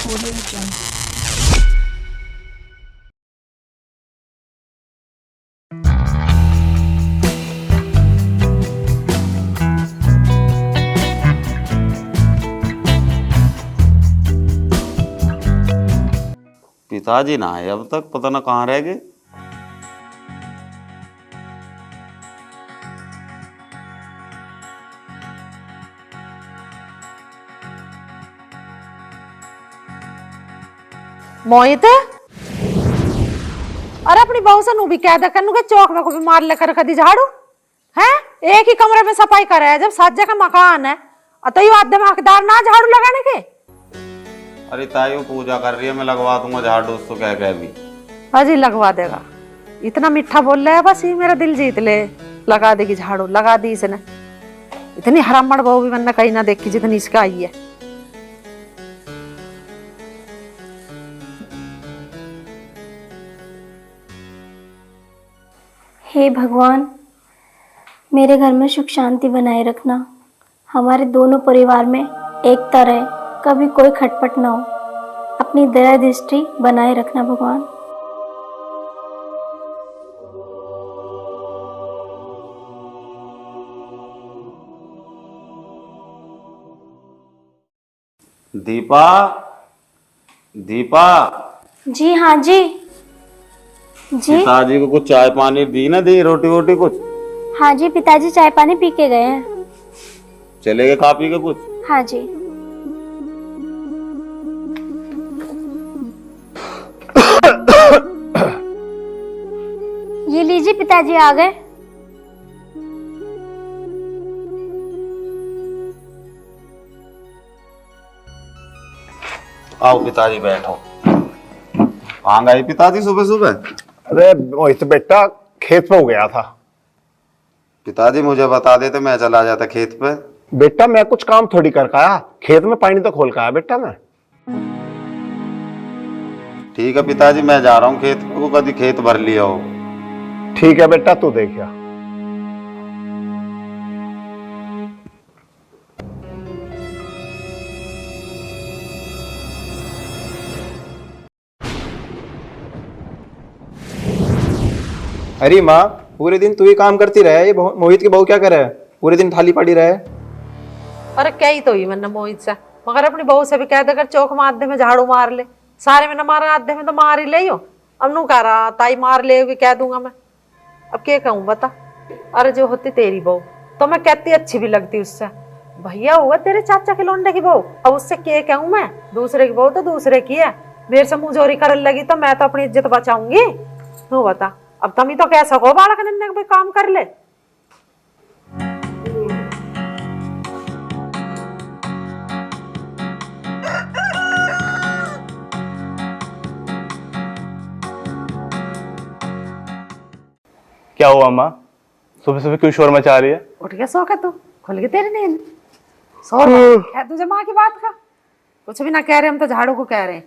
Audio Jungle. पिताजी ना आए अब तक, पता ना कहाँ रह गए। मोहित, अरे अपनी बहू से नू भी कह दे कन्नू के चौक में को भी मार लेकर रख दी झाड़ू है। एक ही कमरे में सफाई करे है, जब साजे का मकान है तो ये आदमी हकदार ना झाड़ू लगाने के। अरे ताई वो पूजा कर रही है, मैं लगवा दूंगा झाड़ू, उसको कह के भी। अजी लगवा देगा, इतना मीठा बोल रहा है, बस ये मेरा दिल जीत ले। लगा देगी झाड़ू, लगा दी इसने। इतनी हरामड़ बहू भी मैंने कहीं ना देखी जितनी इसका आई है। हे भगवान, मेरे घर में सुख शांति बनाए रखना। हमारे दोनों परिवार में एकता रहे, कभी कोई खटपट ना हो। अपनी दया दृष्टि बनाए रखना भगवान। दीपा, दीपा। जी हाँ जी। जी पिताजी को कुछ चाय पानी दी ना, दी रोटी वोटी कुछ? हाँ जी, पिताजी चाय पानी पी के गए हैं। चले गए खा पी के कुछ? हाँ जी। ये लीजिए, पिताजी आ गए। आओ पिताजी बैठो। कहाँ गए पिताजी सुबह सुबह? अरे मोहित बेटा, खेत पे हो गया था। पिताजी मुझे बता देते, मैं चला जाता खेत पे। बेटा मैं कुछ काम थोड़ी कर आया, खेत में पानी तो खोल के आया बेटा मैं। ठीक है पिताजी, मैं जा रहा हूँ खेत पे, वो कभी खेत भर लिया हो। ठीक है बेटा, तू देखिया। अरे माँ, पूरे दिन तू ही काम करती रहे, ये मोहित की बहू क्या करे? पूरे दिन थाली पड़ी रहे। अरे क्या ही तो ही मैंने मोहित से, मगर अपनी बहू से भी कह देकर चौक में आधे में झाड़ू मार ले। सारे में न मारा, आधे में तो मार ही ले हो। अब नू कह रहा ताई मार ले, भी कह दूंगा मैं। अब क्या कहूँ बता। अरे जो होती तेरी बहू तो मैं कहती अच्छी भी लगती उससे। भैया हुआ तेरे चाचा के लौंडे की बहू, अब उससे क्या कहूँ मैं? दूसरे की बहू तो दूसरे की है। मेरे से मुंह जोरी करने लगी तो मैं तो अपनी इज्जत बचाऊंगी। तू बता, अब तुम ही तो कह सको बालक ने कोई काम कर ले। क्या हुआ माँ, सुबह सुबह क्यों शोर मचा रही है? उठ गया सो के, तू खुल गई तेरी नींद? सो क्या तुझे माँ की बात का कुछ भी ना कह रहे, हम तो झाड़ू को कह रहे हैं।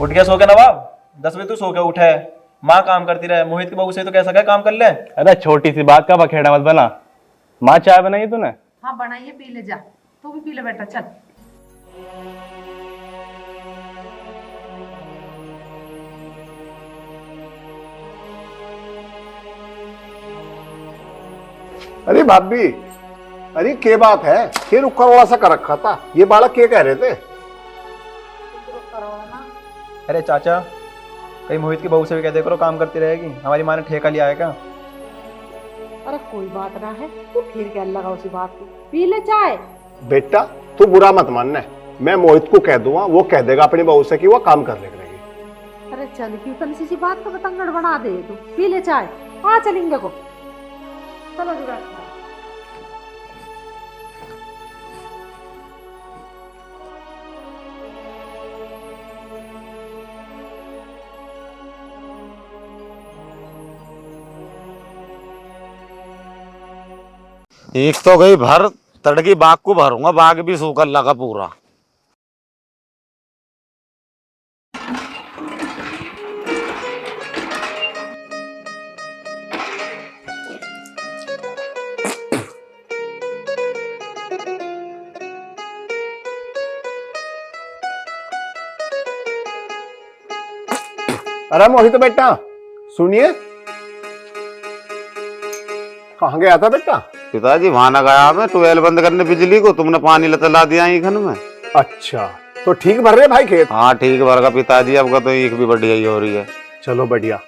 उठ गया सो के नवाब? 10 बजे तू सो के उठा है, माँ काम करती रहे। मोहित की बहू से तो कैसा क्या काम कर ले। अरे छोटी सी बात का बखेड़ा मत बना। माँ चाय बनाई तूने? हाँ बनाइए, पी ले जा। तू भी पी ले बेटा, चल। अरे भाभी, अरे क्या बात है? ये रुक्का वाला सा कर रखा था, ये बालक क्या कह रहे थे? अरे चाचा, कहीं मोहित की बहू से भी कह दे करो काम करती रहेगी, हमारी माँ ने ठेका लिया है क्या? अरे कोई बात ना है, तू फिर क्या लगा उसी बात की, पी ले चाय। बेटा तू बुरा मत मानना, मैं मोहित को कह दूंगा, वो कह देगा अपनी बहू से कि वो काम कर लेगी। अरे चल क्यों कल सी बात का बतंगड़ बना दे, तू पी ले चाय। हाँ चलेंगे को, चलो जुड़ा। एक तो गई भर, तड़की बाग को भरूंगा, बाग भी सूखा लगा पूरा। अरे मोहित बेटा सुनिए, कहाँ गया था बेटा? पिताजी वहां न गया मैं, ट्यूबवेल बंद करने बिजली को, तुमने पानी लतला दिया ही घर में। अच्छा, तो ठीक भर रहे भाई खेत? हाँ ठीक भर का पिताजी, अब का तो ईख भी बढ़िया ही हो रही है। चलो बढ़िया,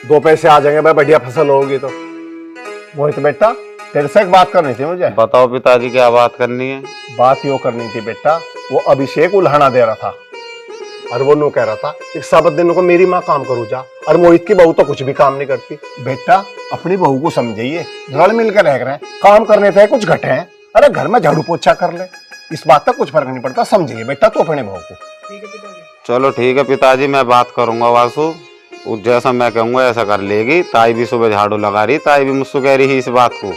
2 पैसे आ जाएंगे भाई, बढ़िया फसल होगी तो। मोहित बेटा तेरे से एक बात करनी थी मुझे। बताओ पिताजी क्या बात करनी है? बात यो करनी थी बेटा, वो अभिषेक उल्हाना दे रहा था और वो नो कह रहा था एक साबत दिन को मेरी माँ काम करू जा, और मोहित की बहू तो कुछ भी काम नहीं करती। बेटा अपनी बहू को समझिए, रल मिलकर रह रहे हैं, काम करने थे कुछ घटे हैं, अरे घर में झाड़ू पोछा कर ले, इस बात का कुछ फर्क नहीं पड़ता। समझिए बेटा तो अपने बहू को। चलो ठीक है पिताजी, मैं बात करूंगा वासु, जैसा मैं कहूंगा ऐसा कर लेगी। ताई भी सुबह झाड़ू लगा रही, ताई भी मुझसे कह रही है इस बात को।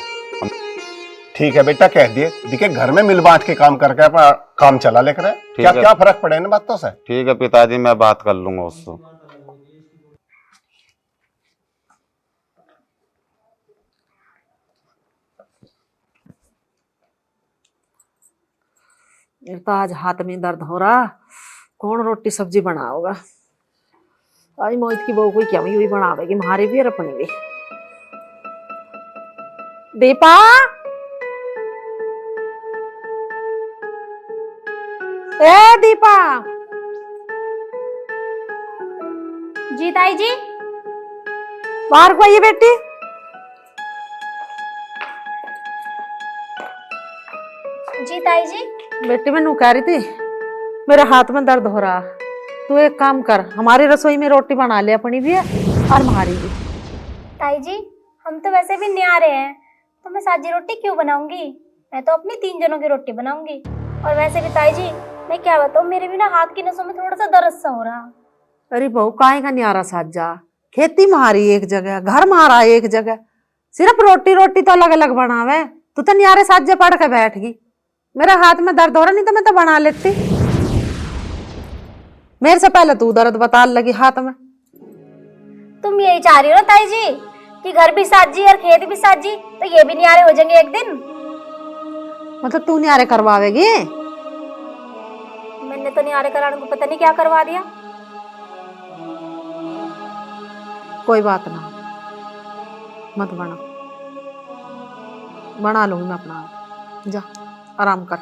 ठीक है बेटा कह दिए, देखिए घर में मिल बांट के काम करके अपना काम चला लेकर क्या है। क्या फर्क पड़े इन बातों से। ठीक है पिताजी, मैं बात कर लूंगा उससे। मेरे तो आज हाथ में दर्द हो रहा, कौन रोटी सब्जी बनाओगा? आज मोहित की बहू कोई क्या हुई बनावेगी, हमारी भी और अपनी भी। दीपा, ए दीपा। जी ताई जी। बाहर को आइए बेटी। जी ताई जी। बेटी मैं नू कह रही थी, मेरे हाथ में दर्द हो रहा, तू एक काम कर, हमारी रसोई में रोटी बना ले, अपनी भी है और हमारी भी। ताई जी हम तो वैसे भी न्यारे हैं, तो मैं साजी रोटी क्यों बनाऊंगी? मैं तो अपनी 3 जनों की रोटी बनाऊंगी। और वैसे भी ताई जी मैं क्या बताऊं, मेरे भी ना हाथ की नसों में थोड़ा सा दर्द सा हो रहा। अरे बहू काहे का न्यारा साजा, खेती मारी एक जगह, घर मारा एक जगह, सिर्फ रोटी रोटी तो अलग अलग बनावे, तू तो न्यारे साजे पड़ के बैठ गई। मेरे हाथ में दर्द हो रहा, नहीं तो मैं तो बना लेती। मेरे से पहले तू दर्द बता लगी हाथ में। तुम यही चाह रही हो ना ताई जी कि घर भी साजी और खेत भी साजी, तो ये भी न्यारे हो जाएंगे एक दिन। मतलब तू न्यारे करवावेगी? मैंने तो न्यारे कराने को पता नहीं क्या करवा दिया। कोई बात ना, मत बना लूंगी मैं अपना, जा आराम कर।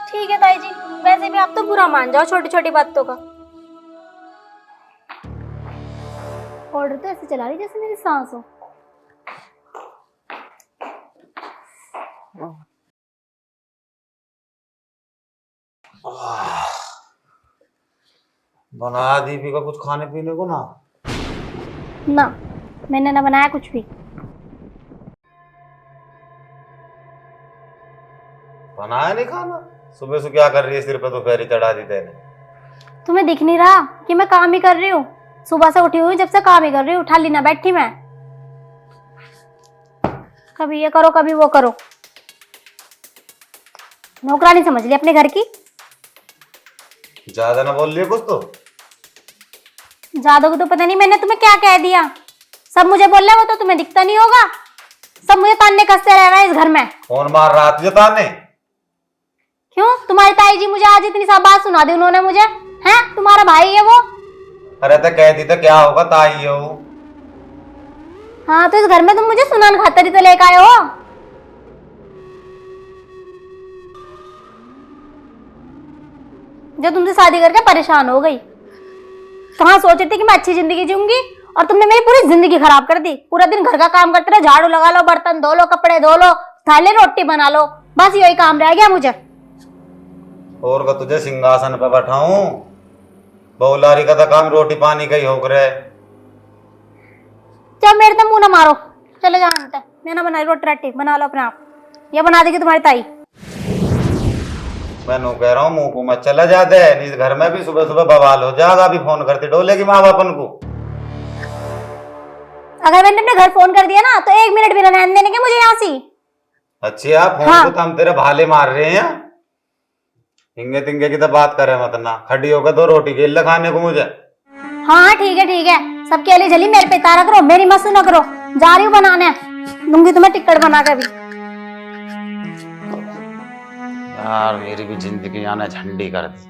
ठीक है ताई जी, वैसे भी आप तो बुरा मान जाओ छोटी छोटी बातों का। ऑर्डर तो ऐसे चला रही जैसे मेरी सांस हो। बना दीपी का कुछ खाने पीने को ना? ना, मैंने ना बनाया कुछ भी। बनाया नहीं खाना? सुबह से क्या कर रही है, सिर पे तो फेरी चढ़ा दी तेने। तुम्हें दिख नहीं रहा कि मैं काम ही कर रही हूँ? सुबह से उठी हुई जब से काम ही कर रही हूँ, ठाली ना बैठी मैं। कभी ये करो कभी वो करो, नौकरानी समझ ली अपने घर की। ज्यादा ना बोल रही है कुछ तो। ज्यादा को तो पता नहीं मैंने तुम्हें क्या कह दिया, सब मुझे बोल रहे, वो तो तुम्हें दिखता नहीं होगा। सब मुझे ताने कसते रह रहे हैं इस घर में। कौन मार रहा तुझे ताने? क्यों? तुम्हारी ताई जी मुझे आज इतनी सब बात सुना दी उन्होंने मुझे। हैं, तुम्हारा भाई है वो। अरे तो कहती तो क्या होगा, ताई है वो। हाँ तो इस घर में तुम मुझे सुनान खातर ही तो लेकर आए हो। जो तुमसे शादी करके परेशान हो गई, कहाँ सोच रही थी कि मैं अच्छी जिंदगी जीऊंगी, और तुमने मेरी पूरी जिंदगी खराब कर दी। पूरा दिन घर का काम करते रहो, झाड़ू लगा लो, बर्तन धो लो, कपड़े धो लो, थाली रोटी बना लो, बस यही काम रह गया मुझे। और का तुझे सिंहासन पे बैठाऊं? बहुलारी का तो काम रोटी पानी का ही हो करे। जब मेरे तो मुंह ना मारो, चले जाओ। मैं ना बनाई रोटी राटी, बना लो अपने आप, ये बना देगी तुम्हारी ताई। मैं नो कह रहा हूँ मुंह को मत चला जाते, इस घर में भी सुबह सुबह बवाल हो जाएगा। अभी फोन करती डोलेगी माँ बापन को। अगर मैंने अपने घर फोन कर दिया ना तो 1 मिनट भी रहने देने के मुझे यहाँ से। अच्छा फोन हाँ। को तो हम तेरे भाले मार रहे हैं, हिंगे तिंगे की तो बात करे मत ना। खड़ी होकर 2 रोटी खेल खाने को मुझे। हाँ ठीक है, सबके लिए जली मेरे पे तारा करो, मेरी मत सुना करो। जा रही हूँ बनाने, दूंगी तुम्हें टिकट बना कर भी। यार मेरी भी जिंदगी आने झंडी कर दी।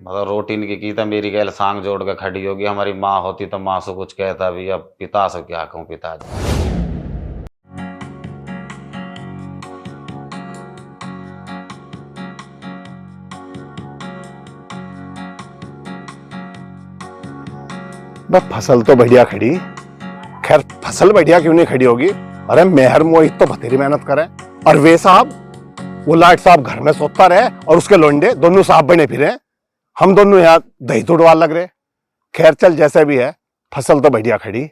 मतलब रोटी नहीं की तो मेरी गैल सांग जोड़ के खड़ी होगी। हमारी माँ होती तो माँ से कुछ कहता भी, अब पिता से क्या कहूँ पिताजी। बस फसल तो बढ़िया खड़ी। खैर फसल बढ़िया क्यों नहीं खड़ी होगी? अरे मेहर मोहित तो बतेरी मेहनत करे, और वे साहब, वो लाट साहब घर में सोता रहे और उसके लोंडे दोनों साहब बने फिरे। हम दोनों यहाँ दही तुड़वा लग रहे। खैर चल जैसे भी है, फसल तो बढ़िया खड़ी।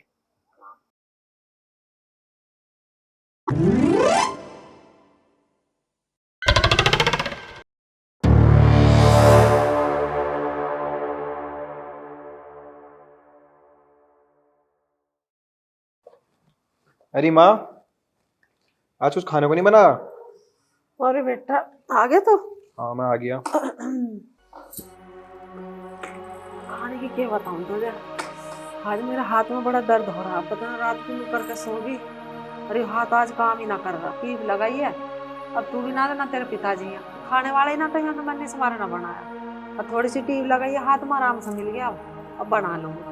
अरे माँ, आज कुछ खाने को नहीं बना? अरे बेटा आ गए तो? हाँ मैं आ गया। खाने की क्या बताऊं तुझे, आज मेरा हाथ में बड़ा दर्द हो रहा। पता नहीं रात को मैं करके सो गई। अरे हाथ आज काम ही ना कर रहा, पीप लगाई है। अब तू भी ना देना, तेरे पिताजी हैं खाने वाले ही ना, कहीं ना मैंने समारा ना बनाया। अब थोड़ी सी टीप लगाई है, हाथ में आराम से मिल गया। अब बना लूंगी।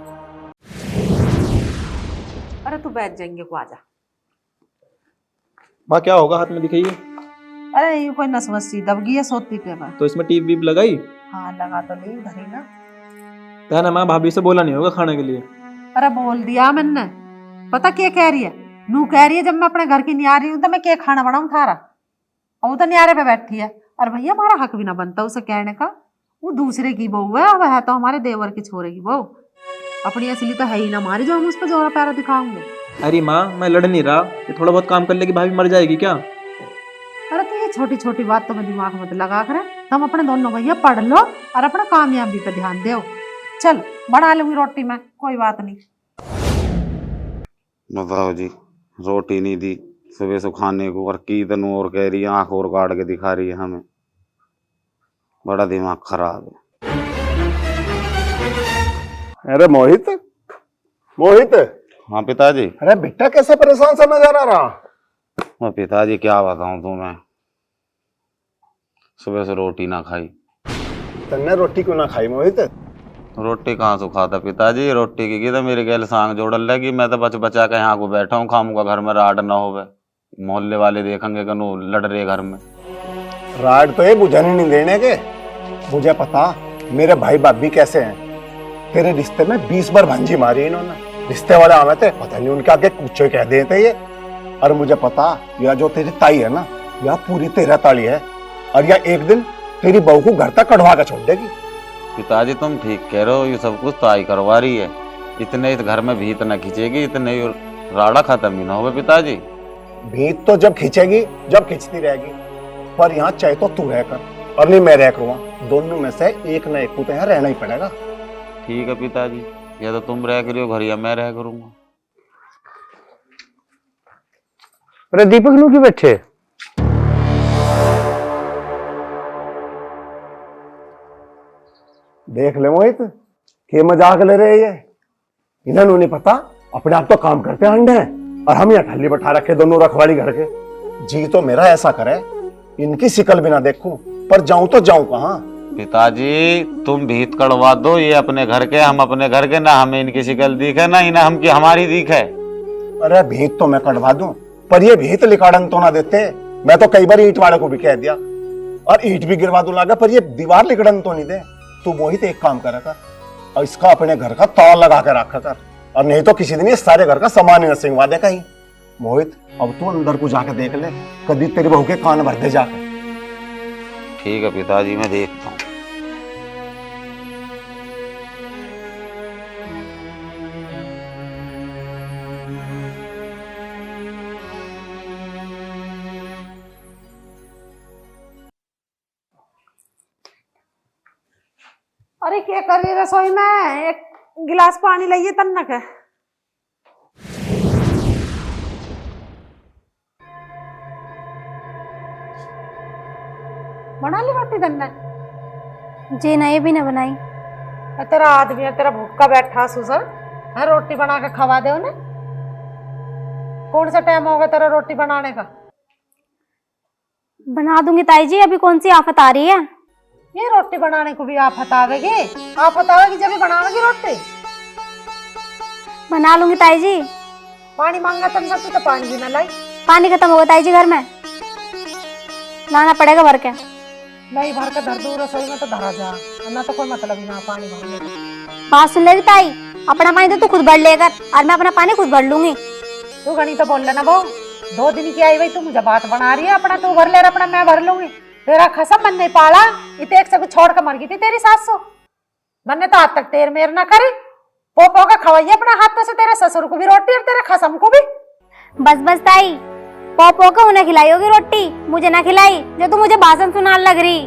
अरे तू बैठ जाएंगे को आजा। माँ क्या होगा, हाथ में दिखाइए। अरे ये कोई नसवसी दब गई है सोती पे में। तो इसमें टीप वीप लगाई? हाँ लगा तो ली धरी ना। क्या ना माँ, भाभी से बोला नहीं होगा खाने के लिए? अरे बोल दिया मैंने। पता क्या कह रही है, नू कह रही है जब मैं अपने घर की नहीं आ रही हूँ तो मैं क्या खाना बनाऊं थारा। और वो तो न्यारे पे बैठी है। और भैया हमारा हक भी ना बनता उसे कहने का। वो दूसरे की बहू है, वह है तो हमारे देवर की छोरे की बहू। अपनी असली तो है ही ना हमारी, जो हम उस पर जोरा पैरा दिखाऊंगे। अरे माँ मैं लड़ नहीं रहा, ये थोड़ा बहुत काम कर लेगी भाभी मर जाएगी क्या? अरे तो ये छोटी छोटी बात तो मैं दिमाग में लगा कर, तुम अपने दोनों भैया पढ़ लो और अपना कामयाबी पे ध्यान दो। चल बना लूंगी रोटी मैं, कोई बात नहीं। बताओ जी, रोटी नहीं दी सुबह से खाने को, और की तनु और कह रही है, आंख और काट के दिखा रही है हमें। बड़ा दिमाग खराब है। अरे मोहित, मोहित। हाँ पिताजी। अरे बेटा कैसे परेशान सा नजर आ रहा? मैं पिताजी क्या बताऊं तुम्हें, सुबह से रोटी ना खाई। तन्ने रोटी क्यों ना खाई मोहित? रोटी कहाँ से खाता पिताजी, रोटी की तो मेरे गैल सांग जोड़ल लगी। मैं तो बच बचा के यहाँ को बैठा हूँ, खाऊंगा घर में राड ना होवे, मोहल्ले वाले देखेंगे कनु लड़ रहे घर में। राड तो ये बुझाने नहीं देने के। मुझे पता मेरे भाई भाभी कैसे हैं। तेरे रिश्ते में 20 बार भांजी मारी इन्होंने। रिश्ते वाले आवे थे, पता नहीं उनके आगे कुछ कह देते ये। और मुझे पता यह जो तेरी ताई है ना, यह पूरी तेरा ताली है, और यह एक दिन तेरी बहू को घर तक कढ़वा कर छोड़ देगी। पिताजी तुम ठीक कह रहे हो, ये सब कुछ ताई करवा रही है। इतने इस घर में भीत न खींचेगी, इतने राड़ा खत्म ही ना होगा पिताजी। भीत तो जब खींचेगी, जब खींचती रहेगी। पर यहाँ चाहे तो तू रह कर और नहीं मैं रह करूँगा, दोनों में से एक न एक को तो यहाँ रहना ही पड़ेगा। ठीक है पिताजी, या तो तुम रह करियो घर या मैं रह करूंगा। अरे दीपक नू की बैठे? देख ले मोहित, के मजाक ले रहे ये। इन्होंने नहीं पता, अपने आप तो काम करते अंडे हैं, और हम यहाँ ठल्ली बैठा रखे दोनों रखवाली घर के। जी तो मेरा ऐसा करे, इनकी शिकल भी ना देखूं, पर जाऊं तो जाऊं कहाँ? पिताजी तुम भीत कड़वा दो, ये अपने घर के, हम अपने घर के, ना हमें इनकी शिकल दिखे ना इन्हें हमकी हमारी दिखे। अरे भीत तो मैं कटवा दूं, पर ये भीत लिकाड़न तो ना देते। मैं तो कई बार ईंट वाले को भी कह दिया, और ईंट भी गिरवा दूं लागा, पर ये दीवार लिकड़न तो नहीं दे। तू मोहित एक काम करा कर, और इसका अपने घर का ताला लगा कर रखा कर, और नहीं तो किसी दिन ये सारे घर का सामान ही न सिंगवा दे कहीं। मोहित अब तू अंदर को जाके देख ले, कभी तेरी बहू के कान भर दे जाकर। ठीक है पिताजी, मैं देखता हूँ। अरे क्या कर रही रसोई में, एक गिलास पानी लाइए तन्नक है। बना ली रोटी तन्नक? जी नहीं भी ना बनाई। तेरा आदमी है, तेरा भूखा बैठा सुसर है, रोटी बना के खवा दे उन्हें। कौन सा टाइम होगा तेरा रोटी बनाने का? बना दूंगी ताई जी, अभी कौन सी आफत आ रही है? ये रोटी बनाने को भी आप बतावेगी? आप बतावेगी जब भी बनावेगी रोटी? बना लूंगी ताई जी। पानी मांगा तुमसे तो पानी भी ना लाई। पानी खत्म होगा ताई जी घर में, लाना पड़ेगा भर के। नहीं भर के धर दो रसोई में तो धरा जा, ना तो कोई मतलब ही ना पानी भरने का। बात सुन लेगी ताई, अपना पानी तो तू खुद भर लेकर और मैं अपना पानी खुद भर लूंगी। तू घनी तो बोल लेना बहू, 2 दिन की आई भाई तू मुझे बात बना रही है। अपना तू भर ले, अपना मैं भर लूंगी। तेरा खसम मन नहीं पाला, इतने एक से कुछ छोड़ कर मर गई थी तेरी सासू। मैंने तो आज तक तेर मेर ना करी। पोपो का खवाइए अपना हाथों से, तेरे ससुर को भी रोटी और तेरे खसम को भी। बस बस ताई, पोपो को उन्हें खिलाई होगी रोटी, मुझे ना खिलाई जो तू मुझे भाषण सुनाने लग रही।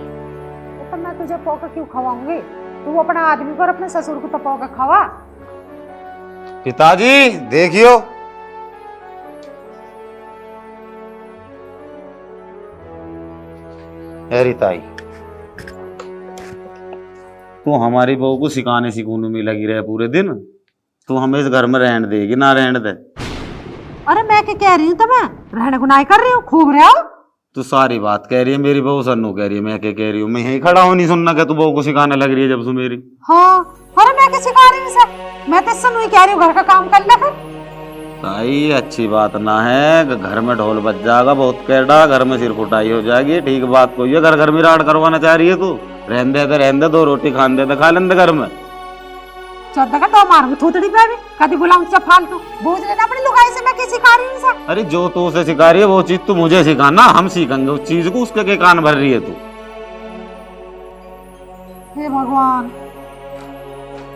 तो मैं तुझे पोका क्यों खवाऊंगी? तू अपना आदमी को और अपने ससुर को तो पोका खवा। पिताजी देखियो, अरे ताई तू हमारी बहू को सिखाने सिखाने में लगी रहे पूरे दिन। तू हमें इस घर में रहने देगी ना रहने दे? अरे मैं क्या कह रही हूँ, तुम्हें रहने को नहीं कर रही हूँ, खूब रहे हो। तू सारी बात कह रही है, मेरी बहू सन्नू कह रही है, मैं क्या कह रही हूँ? मैं यहीं खड़ा हूँ, नहीं सुनना क्या? तू बहू को सिखाने लग रही है जब से मेरी। हाँ, अरे मैं क्या सिखा रही हूँ? मैं तो सुन कह रही हूँ घर का काम कर ले फिर। ताई अच्छी बात ना है, घर में ढोल बज जाएगा बहुत कैडा, घर में सिर फुटाई हो जाएगी। ठीक बात कोई है, घर घर में राड करवाना चाह रही है तू? रहने दे तो रहने दे, 2 रोटी खान दे तो खा लेंदे घर में। चौदह का तो मारूंगी थूतड़ी पे भी, कभी बुलाऊं सब फालतू। बूझ लेना अपनी लुगाई से मैं क्या सिखा रही हूँ सब। अरे जो तू उसे सिखा रही है वो चीज तू मुझे सिखाना, हम सीखेंगे उस चीज को। उसके के कान भर रही है तू? हे भगवान,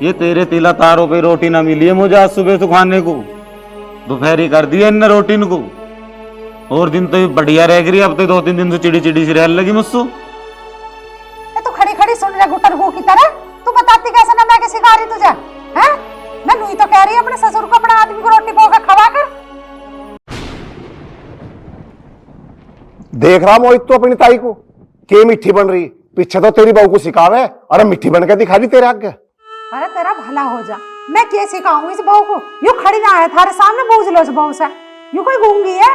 ये तेरे तिला तारों पे रोटी ना मिली है मुझे आज सुबह से खाने को। दोपहरी कर दी है इन रोटी को, और दिन तो बढ़िया रह गई, अब तो 2-3 दिन से चिड़ी चिड़ी सी रहने लगी मुझसे। तू खड़ी खड़ी सुन रहा गुटर गो की तरह। तू बताती कैसे ना मैं क्या सिखा रही तुझे? हैं? मैं नूई तो कह रही है अपने ससुर को अपना आदमी को रोटी पोका खवा कर। देख रहा मोहित तो अपनी ताई को के मीठी बन रही, पीछे तो तेरी बहू को सिखावे और मिट्टी बन के दिखा रही तेरे आगे। अरे तेरा भला हो जा, मैं क्या सिखाऊंगी इस बहू को? यूं खड़ी ना है थारे सामने, बूझ लो इस बहू से। यूं कोई गूंगी है?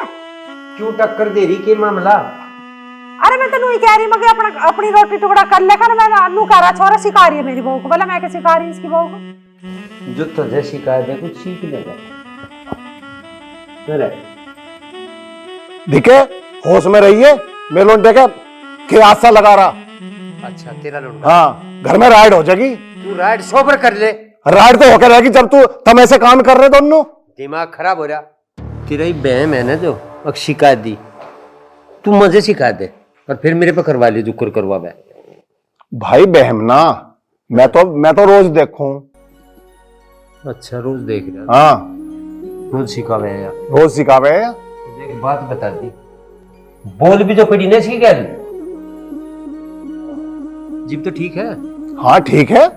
क्यों टक्कर दे रही के मामला? अरे मैं तो नूई कह रही मगर अपना अपनी रोटी टुकड़ा कर लेकर मैं नू कह रहा छोरा सिखा रही है मेरी बहू को। बोला मैं क्या सिखा रही इसकी बहू को? जो तुझे शिकायत है कुछ सीख लेगा। अरे दिखे होश में रहिए, मैं लोंडे के आशा लगा रहा। अच्छा तेरा लुंडा। हाँ, घर में राइड हो जाएगी। तू राइड सोबर कर ले। राइड तो होकर रहेगी जब तुम ऐसे काम कर रहे दोनों। दिमाग खराब हो रहा तेरा। ही बहन है ना जो अब शिकायत दी, तू मुझे शिकायत दे और फिर मेरे पे करवा ले जो करवा बे। भाई बहम ना, मैं तो रोज देखूं। अच्छा रोज देख रहा? हाँ रोज सिखावे है यार। रोज सिखावे है। एक बात बता दी, बोल भी जो पड़ी नहीं सीख गया। जीप तो ठीक है? हाँ ठीक है,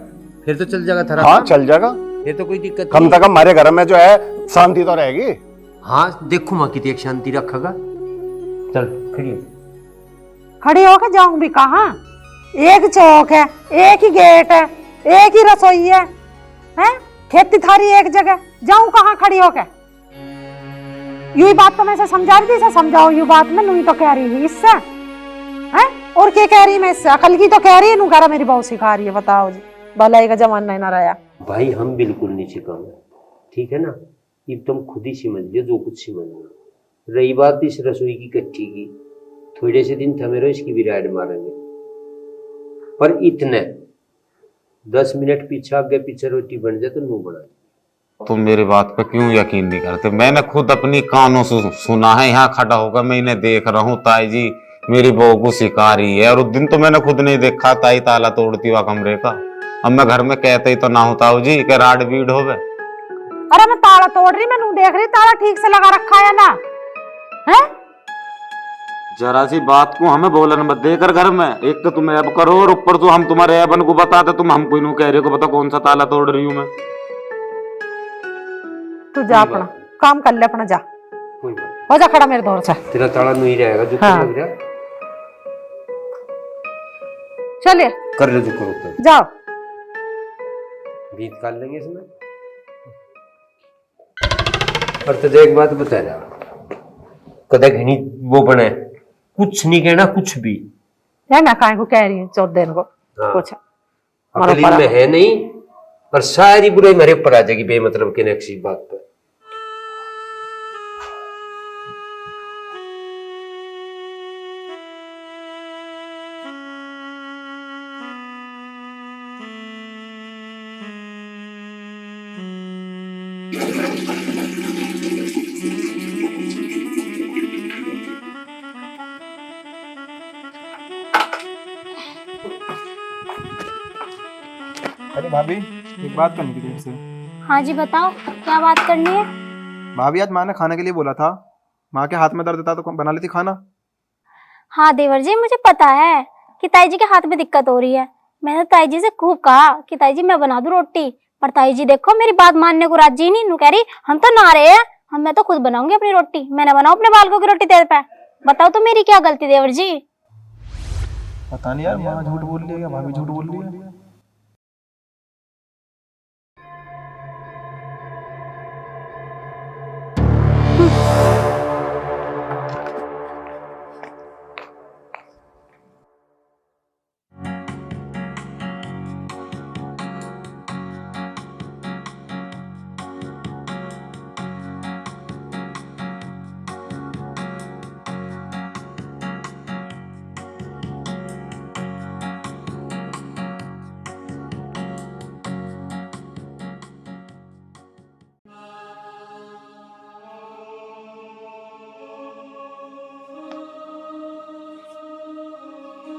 फिर तो चल जाएगा थारा। हाँ चल जाएगा, फिर तो कोई दिक्कत कम से कम हमारे घर में जो है शांति तो रहेगी। हाँ देखू माँ कितनी एक शांति रखेगा। चल खड़ी हो। खड़ी होके जाऊं भी कहाँ? एक चौक है, एक ही गेट है, एक ही रसोई है, हैं? खेती थारी एक जगह, जाऊं कहाँ खड़ी होके? यू ही बात तो मैं से समझा रही थी, इसे समझाओ यू बात मैं नूई तो कह रही थी इससे, हैं? और क्या कह रही मैं इससे? अकल की तो कह रही है, नू कह रहा मेरी बहू सिखा रही है। बताओ जी, भलाई का जमाना नहीं ना रहा। भाई हम बिल्कुल नहीं सिखाऊंगे, ठीक है ना? ये तुम खुद ही समझ लियो जो कुछ समझना। रही बात इस रसोई की कच्ची की, थोड़े से दिन थमे रहो, इसकी भी राइड मारेंगे। पर इतने 10 मिनट पीछे आगे पीछे रोटी बन जाए तो नू बना। तुम मेरी बात पे क्यों यकीन नहीं करते? मैंने खुद अपनी कानों से सुना है, यहाँ खड़ा होकर मैं इन्हें देख रहा हूँ। ताई जी मेरी बहू को सिखा रही है, और उस दिन तो मैंने खुद नहीं देखा ताई ताला तोड़ती हुआ कमरे का। अब मैं घर में कहते ही तो ना होता हूँ जी कि राड बीड हो गए। अरे मैं ताला तोड़ रही, मैं नू देख रही ताला ठीक से लगा रखा है ना? है जरा सी बात को हमें बोलन मत देकर घर में। एक तो तुम ऐब करो और ऊपर तो हम तुम्हारे ऐबन को बताते, तुम हमको इन्हों कह रहे हो बता कौन सा ताला तोड़ रही हूँ मैं। तू जा अपना काम कर ले, अपना जा कोई बात हो जा खड़ा मेरे दौर से। तेरा ताला नहीं रहेगा जो हाँ। लग रहा। चलिए कर ले जो करो तो। जाओ। बीत काट लेंगे इसमें। और तुझे एक बात बता रहा, कदा घनी वो बने कुछ नहीं कहना कुछ भी। है मैं काय को कह रही हूँ 14 दिन को हाँ। कुछ अकल इनमें है नहीं, और सारी बुराई मेरे ऊपर आ जाएगी बेमतलब के नेक्स्ट बात पर। अरे भाभी, एक बात करनी थी तुमसे। हाँ जी बताओ, क्या बात करनी है? भाभी, आज माँ ने खाने के लिए बोला था। माँ के हाथ में दर्द था तो बना लेती खाना। हाँ देवर जी, मुझे पता है कि ताई जी के हाथ में दिक्कत हो रही है। मैंने ताई जी से खूब कहा कि ताई जी मैं बना दूं रोटी, पर ताई जी देखो मेरी बात मानने को राजी नहीं। नु कह रही हम तो ना रहे हैं, मैं तो खुद बनाऊंगी अपनी रोटी। मैंने बनाऊं अपने बालकों की रोटी तेरे पे। बताओ तो मेरी क्या गलती देवर जी? पता नहीं यार, माँ झूठ बोल रही है, भाभी झूठ बोल रही है।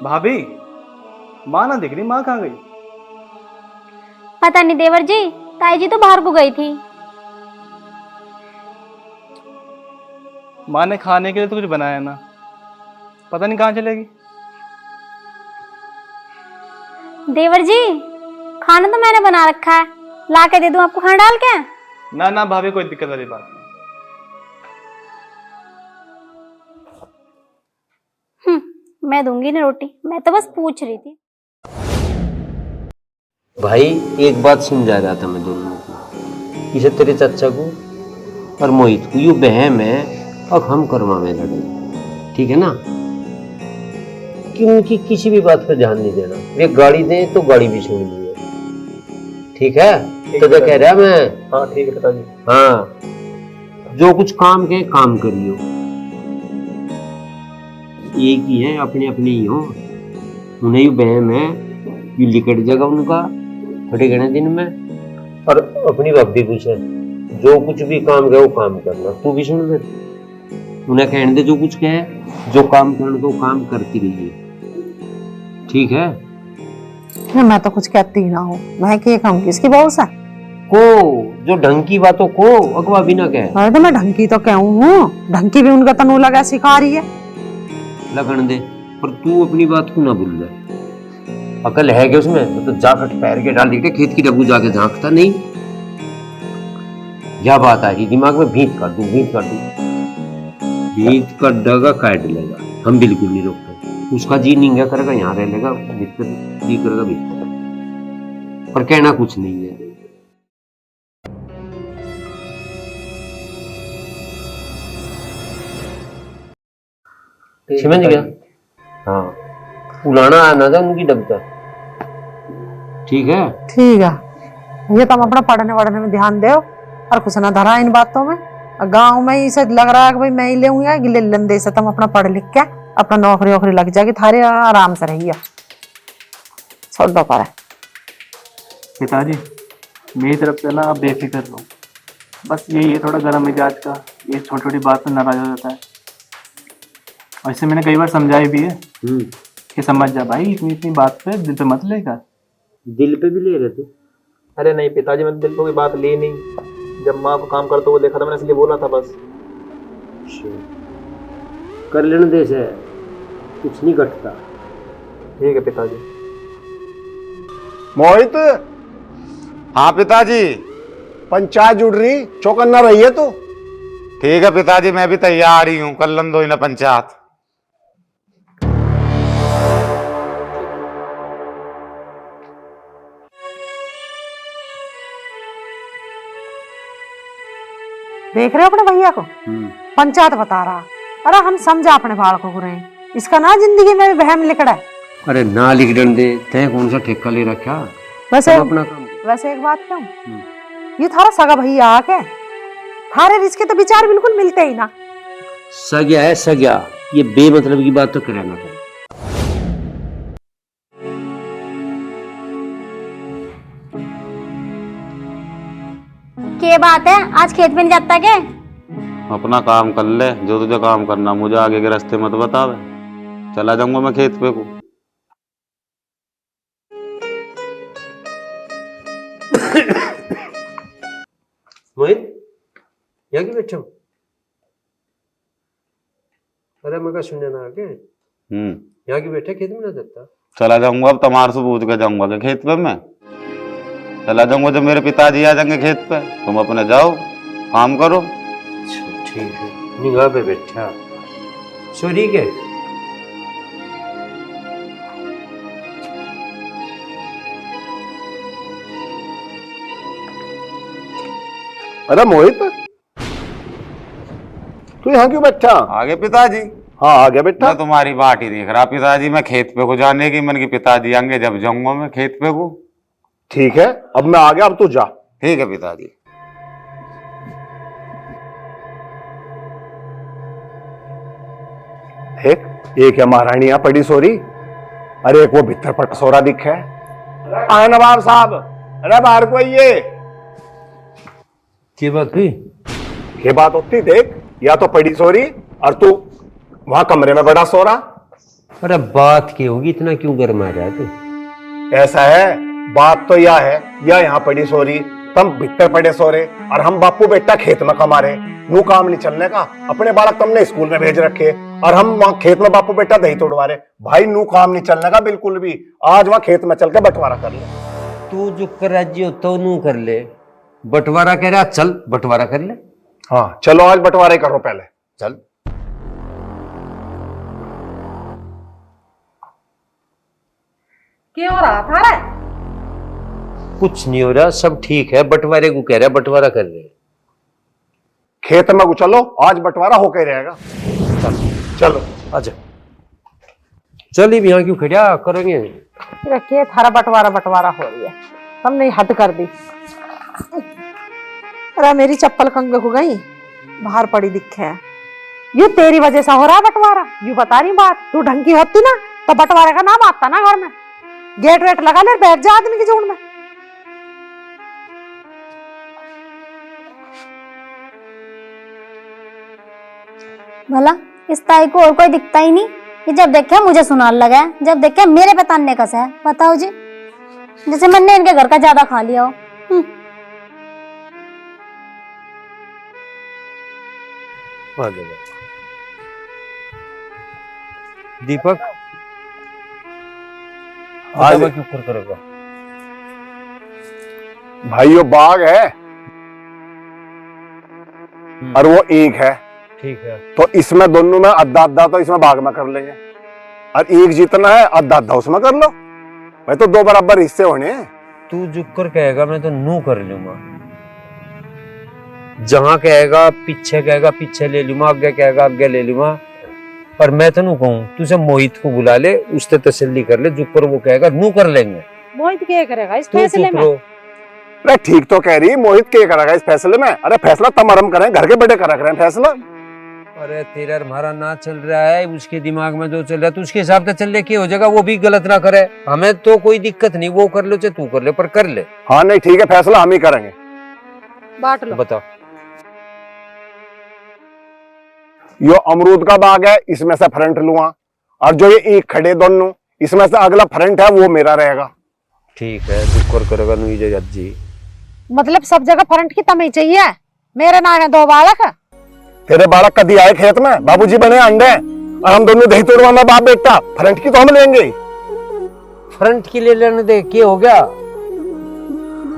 भाभी, माँ ना दिख रही, माँ कहाँ गई? पता नहीं देवर जी, ताई जी तो बाहर को गई थी। माँ ने खाने के लिए तो कुछ बनाया ना, पता नहीं कहाँ चलेगी। देवर जी, खाना तो मैंने बना रखा है, ला के दे दूं आपको खाना डाल के? ना ना भाभी, कोई दिक्कत वाली बात नहीं। मैं दूंगी ना रोटी, मैं तो बस पूछ रही थी। भाई एक बात समझा रहा था मैं दोनों को, इसे तेरे चाचा को और मोहित को, यू बहम है अब हम करवावे लड़े, ठीक है ना? क्योंकि किसी भी बात पर ध्यान नहीं देना। वे गाड़ी दे तो गाड़ी भी सुन ली है, ठीक है? तो जो कह रहा मैं, हाँ ठीक है पिताजी। हाँ, जो कुछ काम के काम करियो, एक ही है, अपने अपने ही हो। उन्हें यू बहम है, यू लिकट जाएगा उनका थोड़े घने दिन में। और अपनी भाभी पूछे, जो कुछ भी काम कहे वो काम करना, तू भी सुन ले। उन्हें कहने दे जो कुछ कहे, जो काम करना तो काम करती रहिए, ठीक है? मैं तो कुछ कहती ही ना हूँ, मैं क्या कहूँ किसकी बहू से को जो ढंग की बातों को अगवा भी ना कहे। अरे तो मैं ढंकी तो कहूँ हूँ, ढंकी भी उनका तनु लगा सिखा रही है। लगन दे, पर तू अपनी बात को ना भूल जाए। अकल है क्या उसमें? तो जाकर पैर के डाल के खेत की डब्बू जाके झांकता नहीं। यह बात आ रही दिमाग में, भीत कर दूं, भीत कर दूं, भीत का डगा काट लेगा। हम बिल्कुल नहीं रोकते, उसका जी निंगा करेगा, यहाँ रह लेगा, भीतर जी करेगा भीतर, पर कहना कुछ नहीं है। समझ गया? हाँ, उलाना आना था उनकी डबता, ठीक है? ठीक है, ये तुम अपना पढ़ने वढ़ने में ध्यान दो और कुछ ना धरा इन बातों में। गांव में ही से लग रहा है कि भाई मैं ही लेऊंगा, गिले लंदे से तुम अपना पढ़ लिख के अपना नौकरी वोकरी लग जाएगी, थारे आराम से रहिए। छोड़ दो पर पिताजी, मेरी तरफ से ना आप बेफिक्र रहो। बस यही है, थोड़ा गर्म मिजाज का, ये छोटी छोटी बात पर नाराज हो जाता है। वैसे मैंने कई बार समझाई भी है कि समझ जा भाई, इतनी इतनी बात पे दिल पे मत लेगा। दिल पे भी ले रहे थे? अरे नहीं पिताजी, मैंने दिल पे कोई बात ली नहीं। जब माँ को काम करते हुए देखा था मैंने, इसलिए बोला था बस। कर लेने दे से, कुछ नहीं घटता। ठीक है पिताजी। मोहित, हाँ पिताजी। पंचायत जुड़ रही, चौकन्ना रही है तू। ठीक है पिताजी, मैं भी तैयार ही हूँ, कर लन दो ना पंचायत। देख रहे हो अपने भैया को, पंचायत बता रहा। अरे हम समझा अपने बालकों को रहे, इसका ना जिंदगी में भी बहम लिखड़ा है। अरे ना लिख दे, तय कौन सा ठेका ले रखा? वैसे तुम अपना काम करो। वैसे एक बात कहूं, ये थारा सगा भैया आके थारे रिश्ते तो विचार बिल्कुल मिलते ही ना। सग्या है सग्या, ये बेमतलब की बात तो करे ना करे। क्या बात है, आज खेत में नहीं जाता क्या? अपना काम कर ले, जो तुझे काम करना, मुझे आगे के रास्ते मत बतावे। चला जाऊंगा मैं खेत पे को। मोहित, यहाँ क्यों बैठा हूँ? अरे मैं सुनने ना आके यहाँ क्यों बैठे, खेत में ना जाता? चला जाऊंगा, अब तुम्हारे से पूछ के जाऊंगा कि खेत पे मैं चला जाऊंगा। जब मेरे पिताजी आ जाएंगे खेत पे, तुम अपने जाओ काम करो। अच्छा ठीक है, निगाह पे बैठा सॉरी के। अरे मोहित, तू यहाँ क्यों बैठा? आगे पिताजी। हाँ आ गया बेटा। मैं तुम्हारी बाट ही देख रहा पिताजी, मैं खेत पे को जाने की मन की पिताजी आएंगे जब जाऊंगा मैं खेत पे को। ठीक है, अब मैं आ गया, अब तू जा। ठीक है पिताजी। एक है महारानी पड़ी सोरी, अरे एक वो भित्तर पट सोरा दिख है। आए नवाब साहब, अरे बाहर को आइए। की बात हुई? ये बात होती देख, या तो पड़ी सोरी और तू वहां कमरे में बड़ा सोरा। अरे बात की होगी, इतना क्यों गरमा रहा तू? ऐसा है, बात तो यह है, या यहाँ पड़ी सोरी, तम भीतर पड़े सोरे और हम बापू बेटा खेत में कमा रहे। नू काम नहीं चलने का, अपने बालक तुमने स्कूल में भेज रखे और हम वहां खेत में बापू बेटा दही तोड़वा रहे। भाई नू काम नहीं चलने का बिल्कुल भी। आज वहां खेत में चल के बंटवारा कर ले। तू जो कर राज्य हो तो नू कर ले, बंटवारा कह रहा, चल बंटवारा कर ले। हाँ चलो आज बंटवारे करो पहले, चल। क्यों हो रहा थारा? कुछ नहीं हो रहा, सब ठीक है। बंटवारे को कह रहा, बंटवारा कर रहे। खेत में को चलो, आज बंटवारा होकर ही रहेगा। चलो अच्छा चल, यहाँ क्यों खड़ा करेंगे? रखिए, थारा बंटवारा बंटवारा हो रही है, तुमने हद कर दी। अरे मेरी चप्पल कंगे हो गई, बाहर पड़ी दिखे है। ये तेरी वजह से हो रहा है बंटवारा। यू बता रही बात, तू ढंग की होती ना तो बंटवारे का नाम आता ना घर में। गेट वेट लगा ले, बैठ जा आदमी की झुंड में। भला इस ताई को और कोई दिखता ही नहीं, ये जब देखे मुझे सुनाने लगा है, जब देखे मेरे पे तानने का है। बताओ जी, जैसे मैंने इनके घर का ज्यादा खा लिया हो। दीपक आज क्यों कर करेगा? भाई वो बाग है और वो ईंख है, ठीक है। तो इसमें दोनों में अद्धा अद्धा तो इसमें बाग में कर लेंगे और एक जितना है अद्धा अद्धा उसमें कर लो। भाई तो दो बराबर हिस्से होने। तू झुक कर कहेगा मैं तो नू कर लूंगा, जहां कहेगा पीछे ले लूंगा, आगे कहेगा आगे ले लूंगा। पर मैं तो नू कहूं, तुझे मोहित को बुला ले, उससे तसल्ली कर ले, झुक कर वो कहेगा नू कर लेंगे। मोहित क्या करेगा इस तू फैसले चुप में? रहो। अरे ठीक तो कह रही, मोहित क्या करेगा इस फैसले में? अरे फैसला तम आराम करें, घर के बड़े करा करें फैसला। अरे तेरा हमारा ना चल रहा है, उसके दिमाग में जो चल रहा है तो उसके हिसाब से चल ले, क्या हो जाएगा? वो भी गलत ना करे, हमें तो कोई दिक्कत नहीं, वो कर लो चाहे तू कर ले, पर कर ले। हाँ नहीं ठीक है, फैसला हम ही करेंगे। बांट लो। बताओ। यो अमरूद का बाग है, इसमें से फ्रंट लूंगा, और जो ये ईख खड़े दोनों, इसमें से अगला फ्रंट है वो मेरा रहेगा। ठीक है, तू कर करेगा नू जी। मतलब सब जगह फ्रंट की तमें चाहिए। मेरे नाम है दो बालक। तेरे बालक कभी आए खेत में, बाबूजी बने अंडे और हम दोनों दही तोड़वा में बाप बेटा, फ्रंट की तो हम लेंगे। फ्रंट की ले लेने दे, क्या हो गया?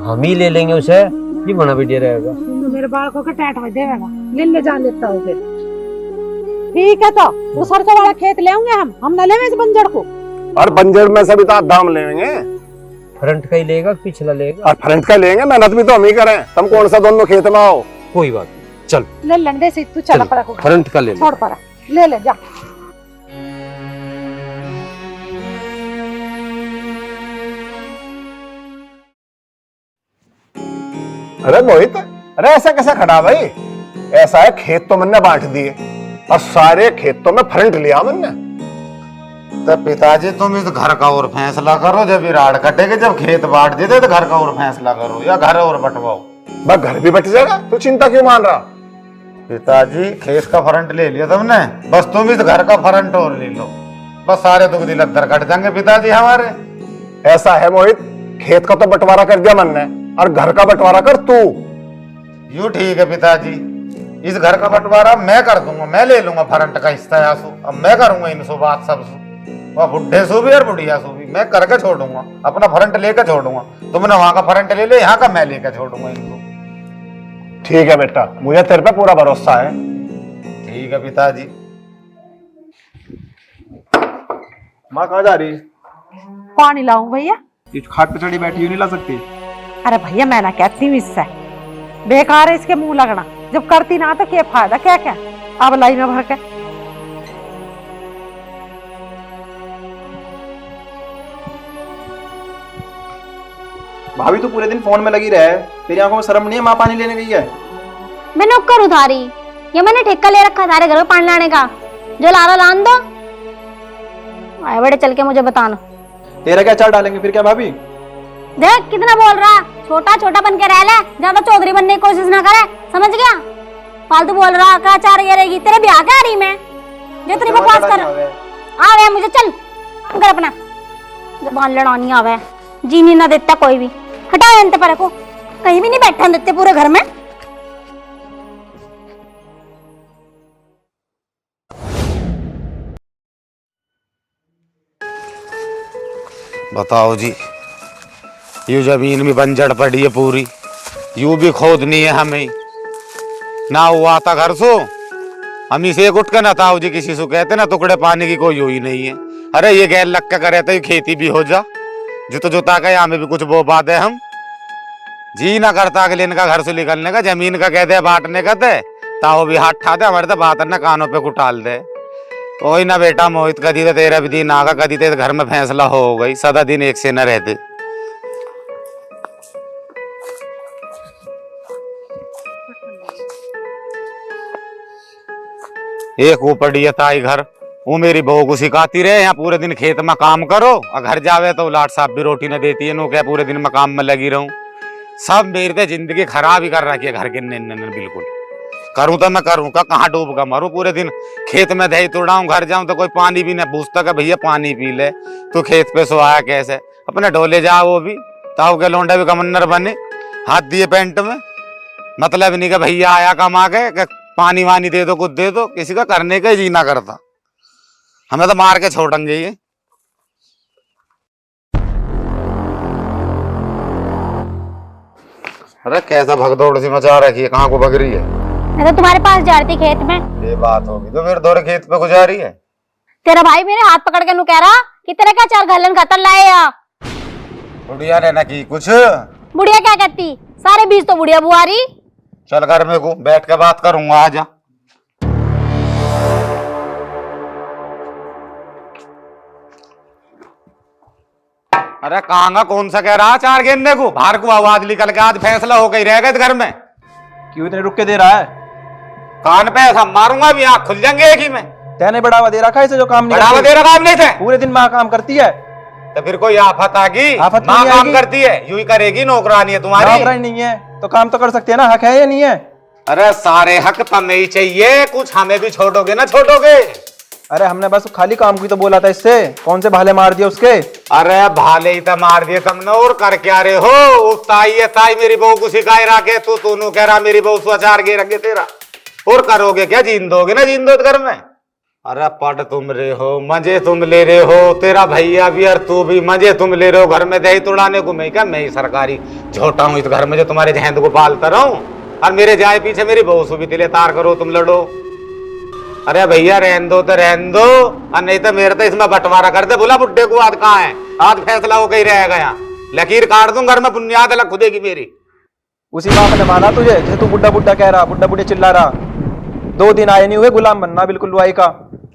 हम ही ले लेंगे उसे, ये बना बेटिया रहेगा। मेरे बालकों के टैट में देगा, ले जान लेता हूँ फिर। ठीक है, तो वो सरसों वाला खेत ले आऊंगे हम न लेंगे इस बंजर को। और बंजर में से भी तो दाम लेंगे। फ्रंट का ही लेगा, पिछला लेगा? और फ्रंट का लेंगे, मेहनत भी तो हम ही करें। तुम कौन सा दोनों खेत में आओ। कोई बात नहीं, चल ले लंडे से तू चला पड़ा को फ्रंट का ले ले। छोड़ पड़ा, ले जा। अरे मोहित, अरे ऐसा कैसा खड़ा भाई? ऐसा है, खेत तो मैंने बांट दिए और सारे खेतों में फ्रंट लिया मैंने। तो पिताजी तुम इस घर का और फैसला करो, जब विराट कटेगा, जब खेत बांट देते तो घर का और फैसला करो या घर और बंटवाओ। बस घर भी बट जाएगा, तो चिंता क्यों मान रहा? पिताजी खेत का फ्रंट ले लिया तुमने, बस तुम इस घर का फ्रंट और ले लो, बस सारे दुख दिल अद्दर कट जाएंगे पिताजी हमारे। ऐसा है मोहित, खेत का तो बंटवारा कर दिया मैंने और घर का बंटवारा कर तू। यूं ठीक है पिताजी, इस घर का बंटवारा मैं कर दूंगा, मैं ले लूंगा फ्रंट का हिस्सा यासु, अब मैं करूंगा इन सो बात सब सो, वह बुढ़े सो भी और बुढ़िया सो भी मैं करके छोड़ूंगा, अपना फ्रंट लेकर छोड़ूंगा। तुमने वहां का फ्रंट ले लो, यहाँ का मैं लेकर छोड़ूंगा इनको। ठीक है बेटा, मुझे तेरे पे पूरा भरोसा है। ठीक है पिताजी। माँ कहाँ जा रही है? पानी लाऊं भैया? ये खाट पे चढ़ी बैठी हुई नहीं ला सकती? अरे भैया मैं ना कहती हूँ, इससे बेकार है इसके मुंह लगना, जब करती ना तो क्या फायदा, क्या क्या अब लाई में भर के। भाभी तो पूरे दिन फोन में लगी रहे, तेरी आंखों में शर्म नहीं है? माँ पानी लेने गई है। मैं नौकर उधारी, ये मैंने ठेका ले रखा सारे घर में पानी लाने का, जो लारा लान दो। आए बड़े चल के मुझे बताना। तेरा क्या चार डालेंगे फिर क्या भाभी? देख कितना बोल रहा, छोटा छोटा बन के रह ले, ज्यादा चौधरी बनने की कोशिश ना करे, समझ गया? फालतू बोल रहा, क्या चार गिरेगी, तेरे ब्याह क्या रही मैं जो तेरी बकवास कर। आवे मुझे, चल कर अपना, जबान लड़ानी आवे, जीनी ना देता कोई भी। हटा अंत पर को, कहीं भी नहीं बैठा देते पूरे घर में। बताओ जी, यू जमीन भी बंजर पड़ी है पूरी, यू भी खोदनी है हमें, ना हुआ था घर सो हम इसे उठ के ना ताऊ जी किसी से कहते ना टुकड़े पानी की कोई हुई नहीं है। अरे ये गैर लग के करे तो खेती भी हो जा, जो जोता का यहाँ में भी कुछ बो बात है, हम जी ना करता अगले इनका घर से निकलने का, जमीन का कहते बांटने का थे, ताऊ भी हाथ ठाते हमारे तो बात ना कानों पे कुटाल दे। कोई ना बेटा मोहित, कदी तो तेरा भी दिन आगा, कदी तेरे घर में फैसला हो गई, सदा दिन एक से न रहते। एक वो पड़ी है ताई घर, वो मेरी बहू को सिखाती रहे, यहाँ पूरे दिन खेत में काम करो और घर जावे तो लाट साहब भी रोटी न देती है, नो क्या पूरे दिन मैं काम में लगी रहूं। सब मेरी तो जिंदगी खराब ही कर रखी है घर के बिल्कुल। करूं तो मैं करूं का, कहाँ डूब का मरूं, पूरे दिन खेत में दही तोड़ाऊं, घर जाऊं तो कोई पानी भी नहीं पूछता का भैया पानी पी ले, तू खेत पे सो आया कैसे? अपने ढोले जा, वो भी ताऊ के लोंडा भी कमन्नर बने, हाथ दिए पेंट में, मतलब नहीं का भैया आया कमा के पानी वानी दे दो, कुछ दे दो, किसी का करने का ही जीना करता, हमें तो मार के छोड़ेंगे ये। अरे कैसा भगदौड़ सी मचा रखी है, कहाँ को भग रही है? मैं तो तुम्हारे पास जा रही थी खेत में। ये बात होगी तो फिर दौरे खेत पे गुजारी है। तेरा भाई मेरे हाथ पकड़ के नु कह रहा कि तेरा क्या चार घलन खतर लाए या? बुढ़िया ने ना की कुछ? बुढ़िया क्या कहती, सारे बीज तो बुढ़िया बुआरी। चल घर में को बैठ के बात करूंगा, आजा। अरे कहांगा, कौन सा कह रहा चार गेंदे को? बाहर को आवाज निकल के आज फैसला हो गई रह गए घर में। क्यों इतने रुक के दे रहा है? कान पे ऐसा मारूंगा भी, आंख खुल जाएंगे एक ही में। तेने बढ़ावा दे रखा है इसे, जो काम नहीं बढ़ावा दे रहा काम नहीं थे, पूरे दिन माँ काम करती है। तो फिर कोई आफत आ गई? आफत माँ नहीं काम आएगी। करती है, यूं ही करेगी, नौकरानी है तुम्हारी। नौकरानी नहीं है तो काम तो कर सकती है ना, हक है या नहीं है? अरे सारे हक तुम्हें ही चाहिए, कुछ हमें भी छोड़ोगे ना छोड़ोगे? अरे हमने बस खाली काम की तो बोला था, इससे कौन से भाले मार दिए उसके? अरे भाले ही तो मार दिए तुमने, और कर क्या रहे हो? उस ताई है, ताई मेरी बहू को सिखाए रखे, तू तू कह रहा मेरी बहू स्वचार के रखे तेरा, और करोगे क्या? जीन दोगे ना, जीन दो घर में। अरे पढ़ तुम रहे हो, मजे तुम ले रहे हो, तेरा भैया भी और तू भी मजे तुम ले रहे हो, घर में दही तोड़ाने को मैं क्या, मैं ही सरकारी झोटा हूँ इस घर में जो तुम्हारे जहद को पालता रहूं, और मेरे जाए पीछे मेरी बहू से भी तिले तार करो, तुम लड़ो। अरे भैया रहन दो तो रहन दो, और नहीं तो मेरे तो इसमें बंटवारा कर दे। बोला बुड्ढे को आज कहाँ है, आज फैसला हो गई रह गया, लकीर काट दूं घर में, बुनियाद अलग खुदेगी मेरी। उसी बाप ने माना तुझे, जैसे तू बुड्ढा बुड्ढा कह रहा, बुड्ढा बुड्ढे चिल्ला रहा। 2 दिन आए नहीं हुए, गुलाम बनना बिल्कुल लुआई का।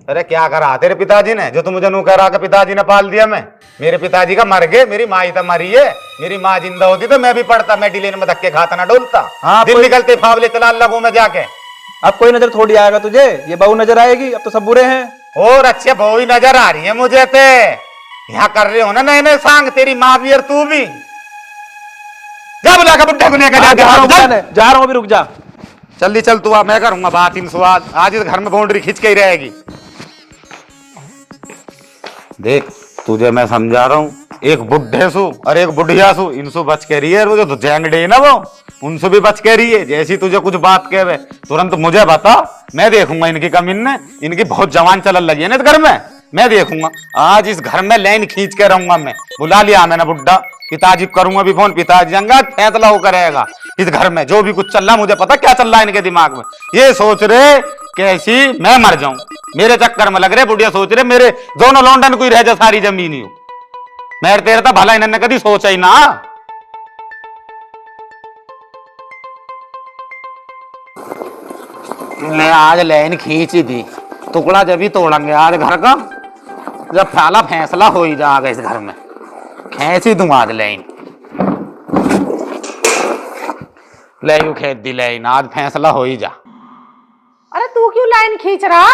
अरे क्या करा तेरे पिताजी ने जो तू मुझे नू कह रहा कि पिताजी ने पाल दिया मैं? मेरे पिताजी का मर गए, मेरी माँ ही तो मरी है। मेरी माँ जिंदा होती तो मैं भी पढ़ता, मैं डिलेन में धक्के खाता ना डोलता। हाँ, दिन निकलते फावले चला लगू मैं जाके। अब कोई नजर थोड़ी आएगा तुझे, ये बहू नजर आएगी। अब तो सब बुरे हैं। और अच्छे बहू ही नजर आ रही है मुझे ते। यहाँ कर रहे हो ना नए नए सांग, तेरी माँ भी और तू भी। जा बुला के बुड्ढे को लेकर जा रहा हूँ अभी, रुक जा। जल्दी चल तू, मैं करूंगा बात इन स्वाद। आज इस घर में बाउंड्री खींच के ही रहेगी। देख तुझे मैं समझा रहा हूँ, एक बुढ़े सु और एक बुढ़िया सु, इनसु बच के रही है। वो जो जैंगड़े है ना वो, उनसे भी बच के रही है। जैसी तुझे कुछ बात कहे तुरंत मुझे बता, मैं देखूंगा इनकी कमीने। इनकी बहुत जवान चलन लगी है ना इस घर में, मैं देखूंगा। आज इस घर में लाइन खींच के रहूंगा मैं। बुला लिया मैंने बुड्ढा, पिताजी को भी फोन। पिताजी जंगा फैसला हो करेगा इस घर में। जो भी कुछ चल रहा, मुझे पता क्या चल रहा है इनके दिमाग में। ये सोच रहे कैसी मैं मर जाऊं, मेरे चक्कर में लग रहे। बुढ़िया सोच रहे मेरे दोनों लौंडन को ही रह जा सारी जमीन ही। मैं तेरे तो भला इन्होंने कभी सोचा ही ना। मैं आज लाइन खींच ही थी, टुकड़ा जब ही तोड़ेंगे आज घर का, जब पहला फैसला हो ही जाएगा इस घर में। खींच ही दूं आज लाइन, ले यू खेत दी लाइन, आज फैसला हो ही जा। अरे तू क्यों लाइन खींच रहा?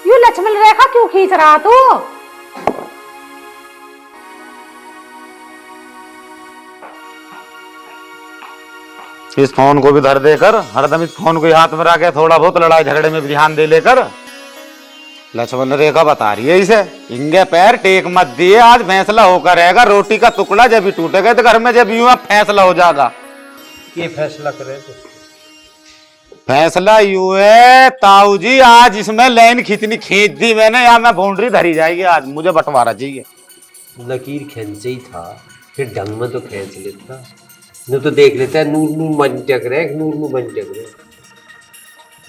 यू लक्ष्मण रेखा क्यों खींच रहा तू? इस फोन को भी धर देकर, हरदम इस फोन को ही हाथ में रखे, थोड़ा बहुत लड़ाई झगड़े में भी ध्यान दे लेकर। लक्ष्मण रेखा बता रही है इसे, इंगे पैर टेक मत दिए, आज फैसला होकर रहेगा। रोटी का टुकड़ा जब भी टूटेगा तो घर में जब यूं फैसला हो जाएगा। ये फैसला करे तो फैसला यू है ताऊ जी, आज इसमें लाइन खींचनी खींच दी मैंने, या मैं बाउंड्री धरी जाएगी। आज मुझे बंटवारा चाहिए। लकीर खींचे ही था, फिर ढंग में तो खींच लेता। न तो देख लेता है नूर नूर बन टक रहे, नूर नूर बन टक रहे।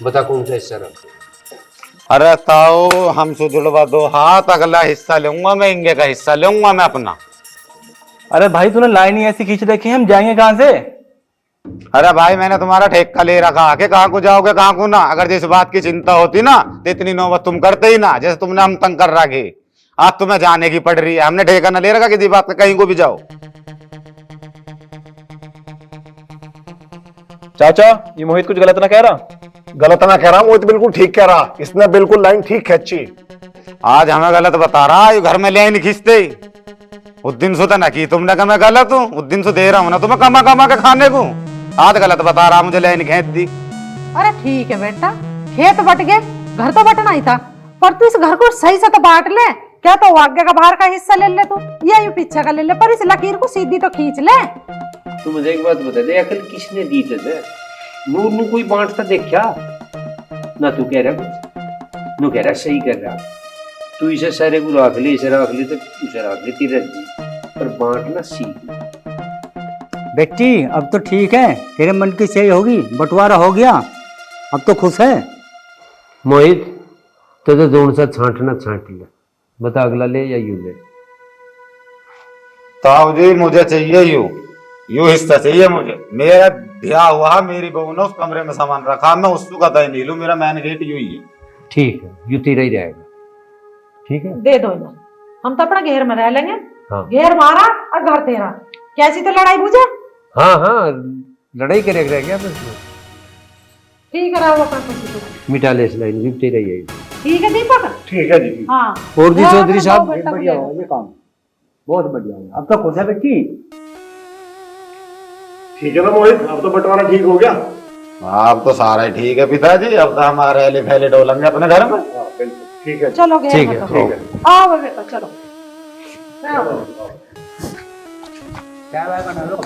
बता कौन सा हिस्सा रखो? अरे ताऊ हमसे जुड़वा दो हाथ, अगला हिस्सा लूंगा मैं, इंगे का हिस्सा लूंगा मैं अपना। अरे भाई तूने लाइन ही ऐसी खींच रखी है, हम जाएंगे कहाँ से? अरे भाई मैंने तुम्हारा ठेका ले रखा के कहाँ को जाओगे कहाँ को ना। अगर जिस बात की चिंता होती ना तो इतनी नौबत तुम करते ही ना, जैसे तुमने हम तंग कर रखे। आज तुम्हें जाने की पड़ रही है, हमने ठेका न ले रखा किसी बात का, कहीं को भी जाओ। चाचा ये मोहित कुछ गलत ना कह रहा? गलत ना कह रहा, वो तो बिल्कुल ठीक कह रहा। इसने बिल्कुल लाइन ठीक खींची। आज हमें गलत बता रहा, ये घर में लाइन खींचते ही। उस दिन से तो ना की तुमने कहा मैं गलत हूँ, उस दिन से दे रहा हूँ ना तुम्हें कमा कमा के खाने को। आज गलत बता रहा, मुझे लाइन खींच दी। अरे ठीक है बेटा, खेत बट गए, घर तो बटना ही था, पर तू इस घर को सही से तो बांट ले। क्या तो आगे का बाहर का हिस्सा ले ले तू, या यू पीछे का ले ले, पर इस लकीर को सीधी तो खींच ले। तू मुझे एक बात बता दे, अकल किसने दी तुझे? नूर नू कोई बांटता देखा ना? तू कह रहा कुछ, नू कह रहा सही कर रहा। तू इसे सारे को रख ले, इसे रख ले तो उसे रख ले, तीरथ जी, पर बांटना सीख। बेटी अब तो ठीक है, तेरे मन की सही होगी, बंटवारा हो गया, अब तो खुश है। मोहित तो दोनों सा छांटना छांट लिया, बता अगला ले या यू ले? ताऊ जी मुझे चाहिए यू हिस्सा चाहिए मुझे। मेरा ब्याह हुआ, मेरी बहू ने उस कमरे में सामान रखा, मैं उसको कतई नहीं लूं, मेरा मैन गेट यू ही है। ठीक है, यू तेरा ही रहेगा। ठीक है, दे दो इन्हें, हम तो अपना घेर में रह लेंगे। हाँ। घेर मारा और घर तेरा, कैसी तो लड़ाई बुझे। हाँ हाँ, लड़ाई करे रह गया बस। ठीक है, रहो अपना कुछ। मिटा ले इस लाइन, भी तेरा ही है। ठीक है दीपक। ठीक है जी। हाँ और जी चौधरी साहब, बढ़िया हो ये काम, बहुत बढ़िया हो। अब तो खुश है बेटी? ठीक है ना मोहित, अब तो बंटवारा ठीक हो गया। अब तो सारा ही ठीक है पिताजी, अब तो हमारे हेले फैले डोलेंगे अपने घर में। बिल्कुल ठीक है। चलो घेर ठीक में है, तो। ठीक है। आओ बेटा चलो। क्या बना लो